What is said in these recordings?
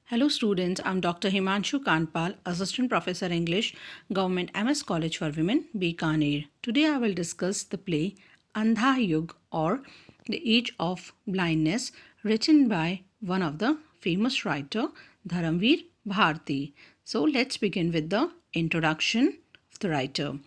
Hello students, I'm Dr. Himanshu Kandpal, Assistant Professor English, Government MS College for Women, Bikaner. Today I will discuss the play Andha Yug or The Age of Blindness, written by one of the famous writer Dharamvir Bharati. So let's begin with the introduction of the writer.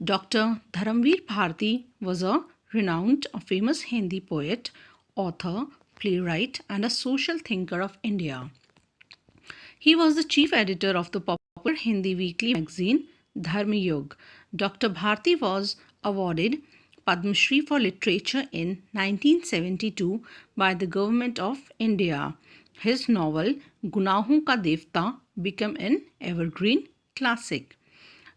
Dr. Dharamvir Bharati was a renowned, famous Hindi poet, author, playwright, and a social thinker of India. He was the chief editor of the popular Hindi weekly magazine Dharamvir. Dr. Bharti was awarded Padma Shri for literature in 1972 by the government of India. His novel Gunahon Ka Devta became an evergreen classic.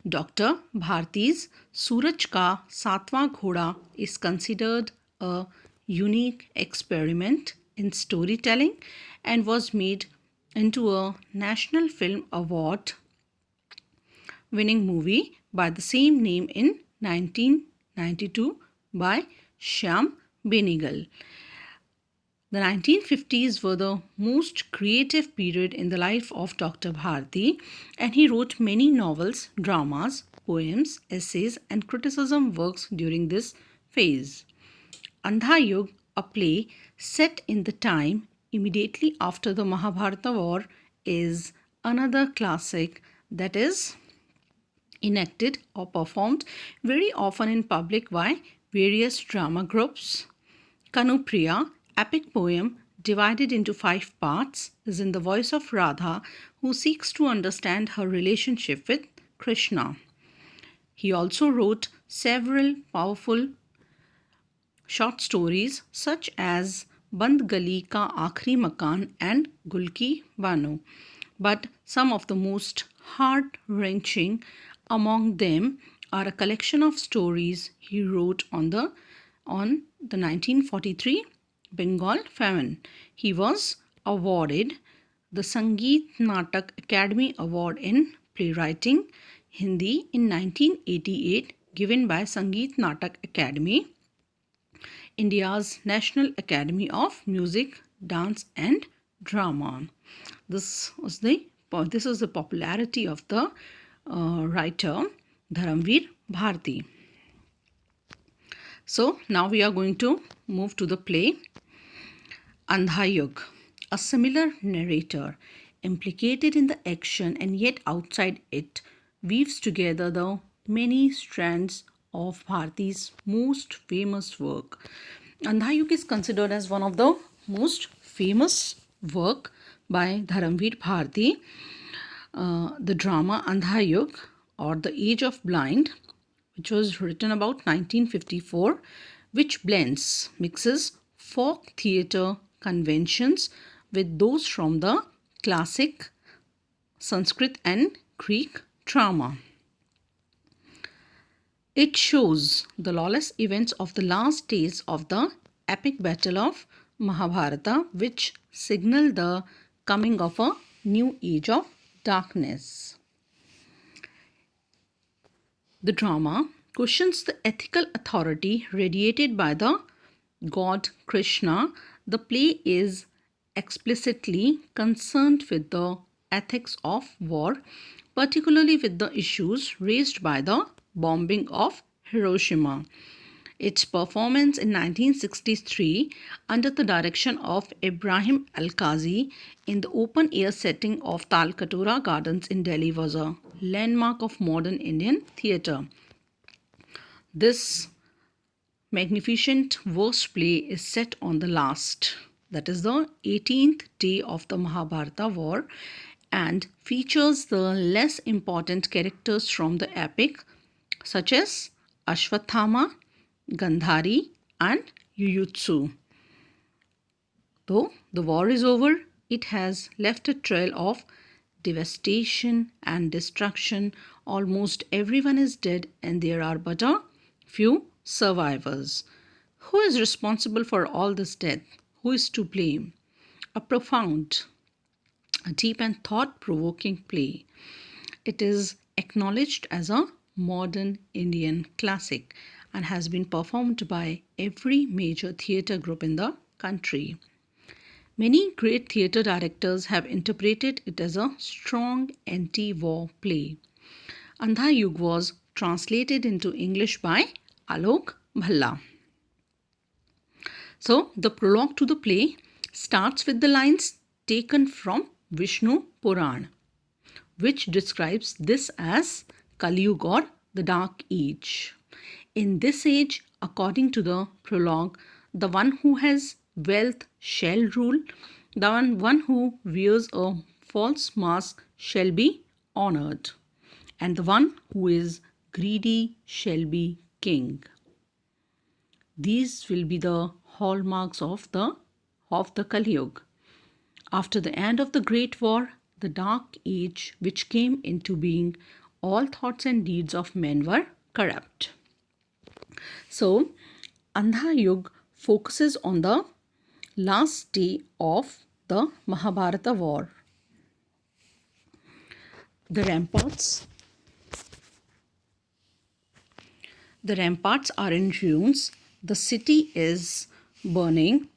Dr. Bharti's Suraj Ka Satwaं Ghoda is considered a unique experiment in storytelling and was made into a National Film Award winning movie by the same name in 1992 by Shyam Benegal. The 1950s were the most creative period in the life of Dr. Bharti, and he wrote many novels, dramas, poems, essays, and criticism works during this phase. Andha Yug, a play set in the time immediately after the Mahabharata war, is another classic that is enacted or performed very often in public by various drama groups. Kanupriya, epic poem divided into 5 parts, is in the voice of Radha, who seeks to understand her relationship with Krishna. He also wrote several powerful short stories such as Band Gali Ka Aakhri Makan and Gul Ki Bano. But some of the most heart-wrenching among them are a collection of stories he wrote on the 1943 Bengal famine. He was awarded the Sangeet Natak Academy Award in Playwriting Hindi in 1988, given by Sangeet Natak Academy, India's National Academy of Music, Dance and Drama. This is the popularity of the writer Dharamvir Bharati. So now we are going to move to the play Andha Yug. A similar narrator, implicated in the action and yet outside it, weaves together the many strands of Bharati's most famous work. Andha Yug is considered as one of the most famous work by Dharamvir Bharati. The drama Andha Yug or The Age of Blind, which was written about 1954, which mixes folk theatre conventions with those from the classic Sanskrit and Greek drama. It shows the lawless events of the last days of the epic battle of Mahabharata, which signaled the coming of a new age of darkness. The drama questions the ethical authority radiated by the god Krishna. The play is explicitly concerned with the ethics of war, particularly with the issues raised by the bombing of Hiroshima. Its performance in 1963 under the direction of Ibrahim Al-Qazi in the open-air setting of Talkatora Gardens in Delhi was a landmark of modern Indian theatre. This magnificent verse play is set on the last, that is the 18th day of the Mahabharata war, and features the less important characters from the epic such as Ashwathama, Gandhari and Yuyutsu. Though the war is over, it has left a trail of devastation and destruction. Almost everyone is dead and there are but a few survivors. Who is responsible for all this death? Who is to blame? A profound, a deep and thought-provoking play. It is acknowledged as a modern Indian classic and has been performed by every major theatre group in the country. Many great theatre directors have interpreted it as a strong anti-war play. Andha Yug was translated into English by Alok Bhalla. So, the prologue to the play starts with the lines taken from Vishnu Puran, which describes this as Kali Yuga or the Dark Age. In this age, according to the prologue, the one who has wealth shall rule, the one who wears a false mask shall be honored, and the one who is greedy shall be king. These will be the hallmarks of the Kali Yuga. After the end of the Great War, the Dark Age which came into being, all thoughts and deeds of men were corrupt. So, Andha Yug focuses on the last day of the Mahabharata war. The ramparts are in ruins. The city is burning,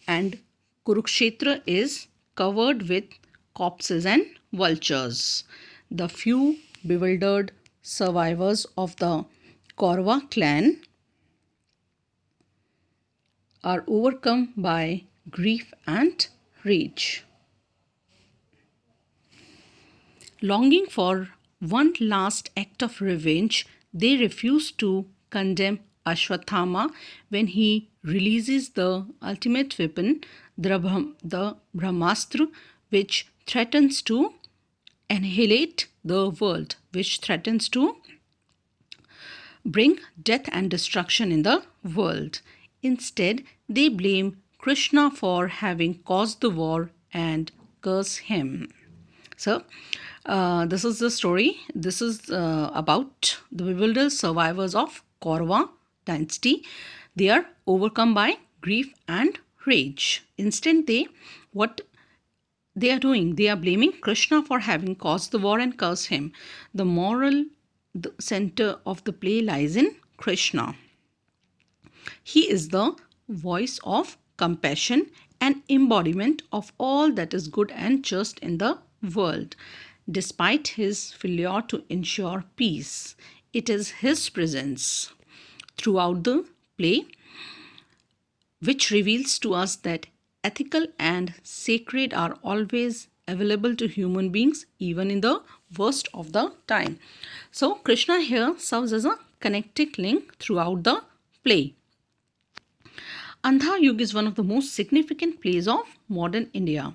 and Kurukshetra is covered with corpses and vultures. The few bewildered survivors of the Kaurava clan are overcome by grief and rage. Longing for one last act of revenge, they refuse to condemn Ashwathama when he releases the ultimate weapon, the Brahmastra, which threatens to annihilate the world, which threatens to bring death and destruction in the world. Instead, they blame Krishna for having caused the war and curse him. So, this is the story. This is about the bewildered survivors of Kaurava dynasty. They are overcome by grief and rage. Instead, what they are doing, they are blaming Krishna for having caused the war and curse him. The moral center of the play lies in Krishna. He is the voice of compassion and embodiment of all that is good and just in the world. Despite his failure to ensure peace, it is his presence throughout the play which reveals to us that ethical and sacred are always available to human beings even in the worst of the time. So Krishna here serves as a connecting link throughout the play. Andha Yug is one of the most significant plays of modern India.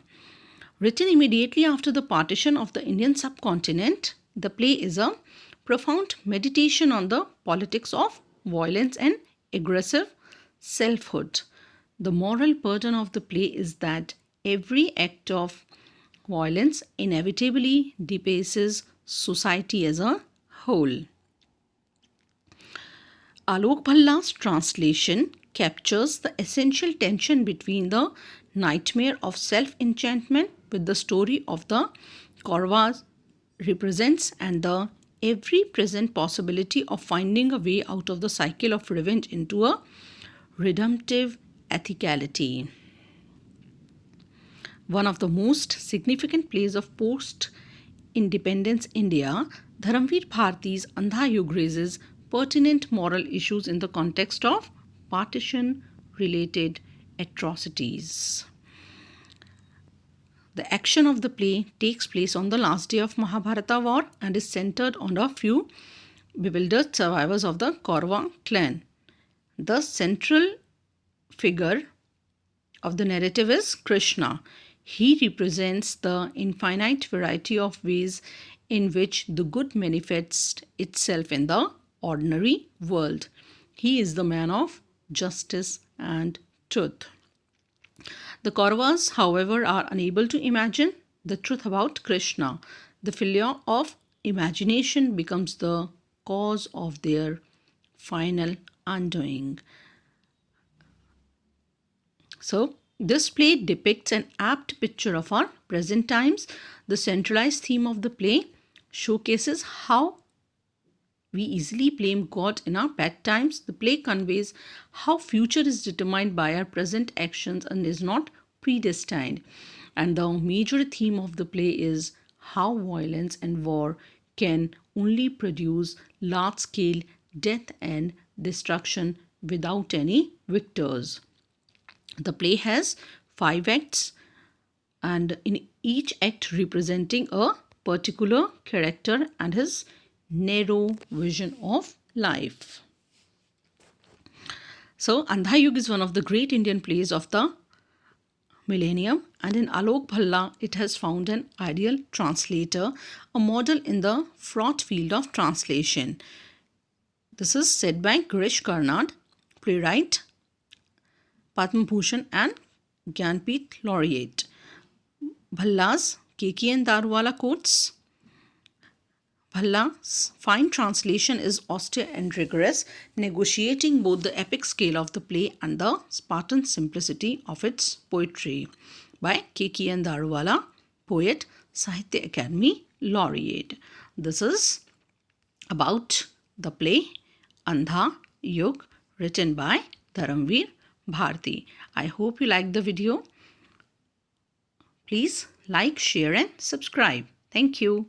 Written immediately after the partition of the Indian subcontinent, the play is a profound meditation on the politics of violence and aggressive selfhood. The moral burden of the play is that every act of violence inevitably debases society as a whole. Alok Bhalla's translation captures the essential tension between the nightmare of self-enchantment with the story of the Kauravas represents and the every present possibility of finding a way out of the cycle of revenge into a redemptive ethicality. One of the most significant plays of post-independence India, Dharamvir Bharati's Andha Yug raises pertinent moral issues in the context of partition-related atrocities. The action of the play takes place on the last day of Mahabharata war and is centered on a few bewildered survivors of the Kaurava clan. The central figure of the narrative is Krishna. He represents the infinite variety of ways in which the good manifests itself in the ordinary world. He is the man of justice and truth. The Kauravas, however, are unable to imagine the truth about Krishna. The failure of imagination becomes the cause of their final undoing. So, this play depicts an apt picture of our present times. The centralized theme of the play showcases how we easily blame God in our bad times. The play conveys how future is determined by our present actions and is not predestined. And the major theme of the play is how violence and war can only produce large scale death and destruction without any victors. The play has 5 acts, and in each act representing a particular character and his narrow vision of life. So, Andha Yug is one of the great Indian plays of the millennium, and in Alok Bhalla, it has found an ideal translator, a model in the fraught field of translation. This is said by Girish Karnad, playwright, Padma Bhushan and Gyanpith laureate. Bhalla's KKN Darwala quotes, Bhalla's fine translation is austere and rigorous, negotiating both the epic scale of the play and the Spartan simplicity of its poetry. By KKN Darwala, poet, Sahitya Academy laureate. This is about the play Andha Yug, written by Dharamvir Bharati. I hope you liked the video. Please like, share and subscribe. Thank you.